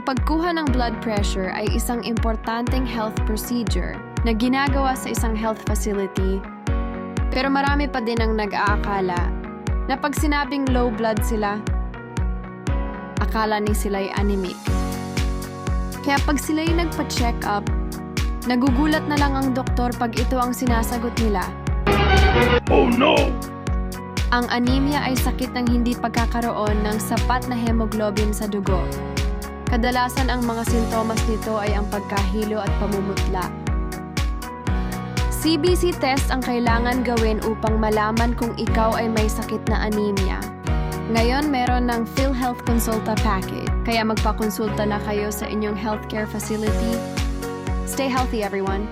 Ang pagkuha ng blood pressure ay isang importanteng health procedure na ginagawa sa isang health facility. Pero marami pa din ang nag-aakala na pag sinabing low blood sila, akala ni sila'y anemic. Kaya pag sila'y nagpa-check up, nagugulat na lang ang doktor pag ito ang sinasagot nila. Oh no! Ang anemia ay sakit ng hindi pagkakaroon ng sapat na hemoglobin sa dugo. Kadalasan ang mga sintomas nito ay ang pagkahilo at pamumutla. CBC test ang kailangan gawin upang malaman kung ikaw ay may sakit na anemia. Ngayon, meron ng PhilHealth Consulta Package, kaya magpakonsulta na kayo sa inyong healthcare facility. Stay healthy, everyone!